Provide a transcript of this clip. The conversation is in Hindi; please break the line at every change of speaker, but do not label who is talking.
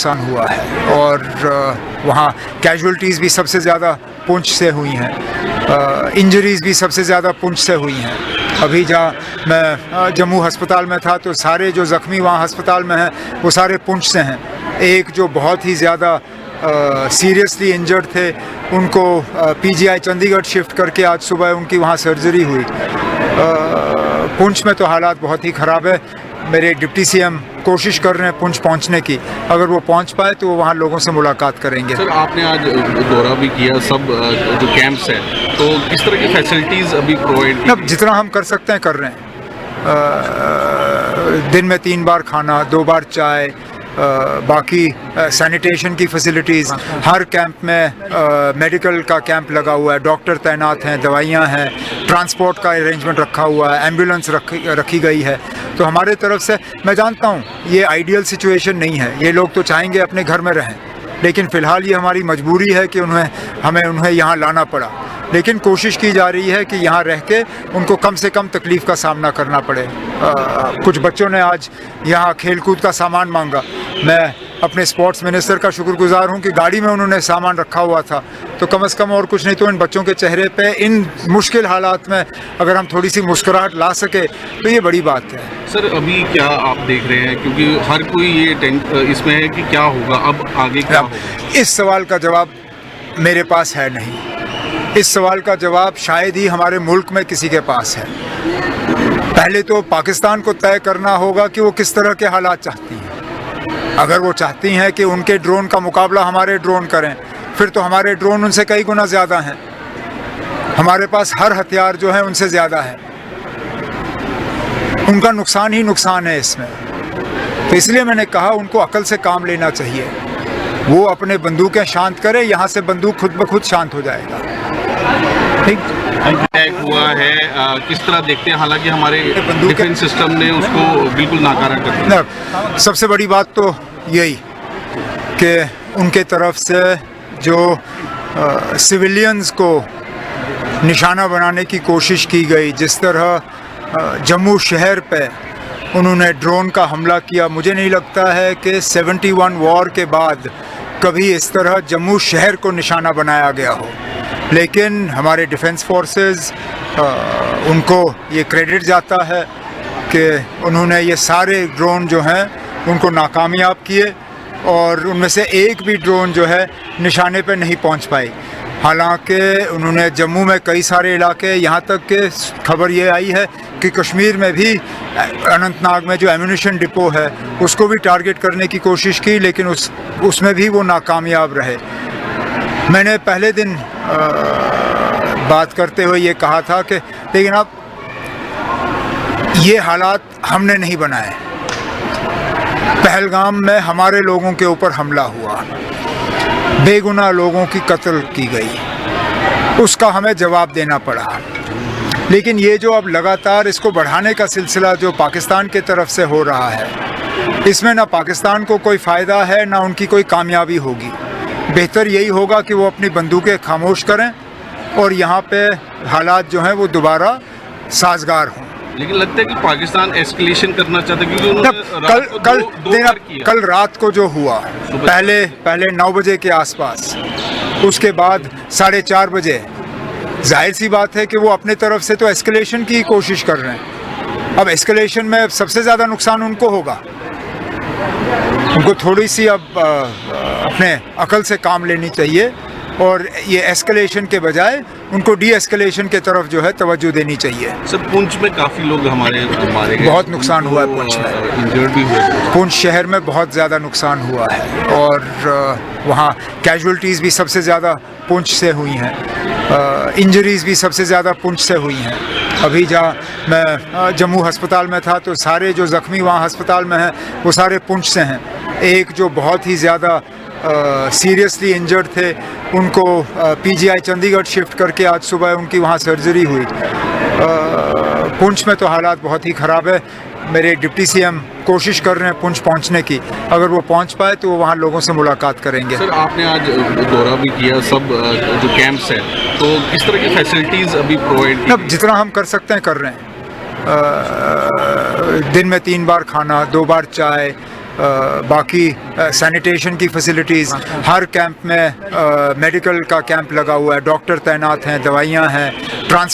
नुकसान हुआ है और वहाँ कैजुअल्टीज़ भी सबसे ज़्यादा पुंछ से हुई हैं, इंजरीज़ भी सबसे ज़्यादा पुंछ से हुई हैं। अभी जहाँ मैं जम्मू अस्पताल में था तो सारे जो ज़ख्मी वहाँ अस्पताल में हैं वो सारे पुंछ से हैं। एक जो बहुत ही ज़्यादा सीरियसली इंजर्ड थे उनको पीजीआई चंडीगढ़ शिफ्ट करके आज सुबह उनकी वहाँ सर्जरी हुई। पुंछ में तो हालात बहुत ही ख़राब है। मेरे डिप्टी सीएम कोशिश कर रहे हैं पुंछ पहुंचने की, अगर वो पहुंच पाए तो वो वहाँ लोगों से मुलाकात करेंगे।
सर, आपने आज दौरा भी किया, सब जो कैंप्स हैं, तो किस तरह की फैसिलिटीज़ अभी प्रोवाइड?
अब जितना हम कर सकते हैं कर रहे हैं। दिन में 3 बार खाना, 2 बार चाय, बाकी सैनिटेशन की फैसिलिटीज़, हर कैंप में मेडिकल का कैंप लगा हुआ है, डॉक्टर तैनात हैं, दवाइयाँ हैं, ट्रांसपोर्ट का अरेंजमेंट रखा हुआ है, एम्बुलेंस रखी गई है। तो हमारे तरफ से, मैं जानता हूँ ये आइडियल सिचुएशन नहीं है, ये लोग तो चाहेंगे अपने घर में रहें, लेकिन फ़िलहाल ये हमारी मजबूरी है कि हमें उन्हें यहाँ लाना पड़ा। लेकिन कोशिश की जा रही है कि यहाँ रह के उनको कम से कम तकलीफ़ का सामना करना पड़े। कुछ बच्चों ने आज यहाँ खेलकूद का सामान मांगा। मैं अपने स्पोर्ट्स मिनिस्टर का शुक्रगुजार हूँ कि गाड़ी में उन्होंने सामान रखा हुआ था, तो कम से कम और कुछ नहीं तो इन बच्चों के चेहरे पे इन मुश्किल हालात में अगर हम थोड़ी सी मुस्कुराहट ला सके तो ये बड़ी बात है।
सर, अभी क्या आप देख रहे हैं, क्योंकि हर कोई ये इसमें है कि क्या होगा, अब आगे क्या होगा?
इस सवाल का जवाब मेरे पास है नहीं। इस सवाल का जवाब शायद ही हमारे मुल्क में किसी के पास है। पहले तो पाकिस्तान को तय करना होगा कि वो किस तरह के हालात चाहती हैं। अगर वो चाहती हैं कि उनके ड्रोन का मुकाबला हमारे ड्रोन करें, फिर तो हमारे ड्रोन उनसे कई गुना ज़्यादा हैं। हमारे पास हर हथियार जो है उनसे ज़्यादा है। उनका नुकसान ही नुकसान है इसमें। तो इसलिए मैंने कहा उनको अकल से काम लेना चाहिए। वो अपने बंदूकें शांत करें, यहाँ से बंदूक खुद ब खुद शांत हो जाएगा। ठीक,
अटैक हुआ है, किस तरह देखते हैं? हालांकि हमारे डिफेंस सिस्टम ने उसको बिल्कुल नाकारा कर दिया।
सबसे बड़ी बात तो यही कि उनके तरफ से जो सिविलियंस को निशाना बनाने की कोशिश की गई, जिस तरह जम्मू शहर पे उन्होंने ड्रोन का हमला किया, मुझे नहीं लगता है कि 71 वॉर के बाद कभी इस तरह जम्मू शहर को निशाना बनाया गया हो। लेकिन हमारे डिफेंस फोर्सेस, उनको ये क्रेडिट जाता है कि उन्होंने ये सारे ड्रोन जो हैं उनको नाकामयाब किए और उनमें से एक भी ड्रोन जो है निशाने पे नहीं पहुंच पाई। हालांकि उन्होंने जम्मू में कई सारे इलाके, यहाँ तक कि खबर ये आई है कि कश्मीर में भी अनंतनाग में जो एम्यूनिशन डिपो है उसको भी टारगेट करने की कोशिश की, लेकिन उसमें भी वो नाकामयाब रहे। मैंने पहले दिन बात करते हुए ये कहा था कि लेकिन अब ये हालात हमने नहीं बनाए। पहलगाम में हमारे लोगों के ऊपर हमला हुआ, बेगुनाह लोगों की कत्ल की गई, उसका हमें जवाब देना पड़ा। लेकिन ये जो अब लगातार इसको बढ़ाने का सिलसिला जो पाकिस्तान की तरफ से हो रहा है, इसमें ना पाकिस्तान को कोई फ़ायदा है ना उनकी कोई कामयाबी होगी। बेहतर यही होगा कि वो अपनी बंदूकें खामोश करें और यहाँ पे हालात जो हैं वो दोबारा साजगार हों।
लेकिन लगता है कि पाकिस्तान एस्केलेशन करना चाहता है, क्योंकि उन्होंने
कल रात को जो हुआ, पहले 9 बजे के आसपास, उसके बाद 4:30 बजे, जाहिर सी बात है कि वो अपने तरफ से तो एस्केलेशन की कोशिश कर रहे हैं। अब एस्केलेशन में सबसे ज़्यादा नुकसान उनको होगा। उनको थोड़ी सी अब अपने अकल से काम लेनी चाहिए और ये एस्केलेशन के बजाय उनको डी एस्केलेशन के तरफ जो है तवज्जो देनी चाहिए।
सर, पुंछ में काफ़ी लोग हमारे मारे गए,
बहुत नुकसान हुआ है पुंछ में,
इंजर्ड भी हुए।
पुंछ शहर में बहुत ज़्यादा नुकसान हुआ है और वहाँ कैजुअल्टीज़ भी सबसे ज़्यादा पुंछ से हुई हैं, इंजरीज़ भी सबसे ज़्यादा पुंछ से हुई हैं। अभी जहाँ मैं जम्मू अस्पताल में था तो सारे जो ज़ख्मी वहाँ अस्पताल में हैं वो सारे पुंछ से हैं। एक जो बहुत ही ज़्यादा सीरियसली इंजर्ड थे उनको पीजीआई चंडीगढ़ शिफ्ट करके आज सुबह उनकी वहाँ सर्जरी हुई। पुंछ में तो हालात बहुत ही ख़राब है। मेरे डिप्टी सीएम कोशिश कर रहे हैं पुंछ पहुंचने की, अगर वो पहुंच पाए तो वो वहाँ लोगों से मुलाकात करेंगे।
सर, आपने आज दौरा भी किया, सब जो कैंप्स हैं, तो किस तरह की फैसिलिटीज़ अभी प्रोवाइड?
अब जितना हम कर सकते हैं कर रहे हैं। दिन में 3 बार खाना, 2 बार चाय, बाकी सैनिटेशन की फैसिलिटीज़, हर कैंप में मेडिकल का कैंप लगा हुआ है, डॉक्टर तैनात हैं, दवाइयाँ हैं,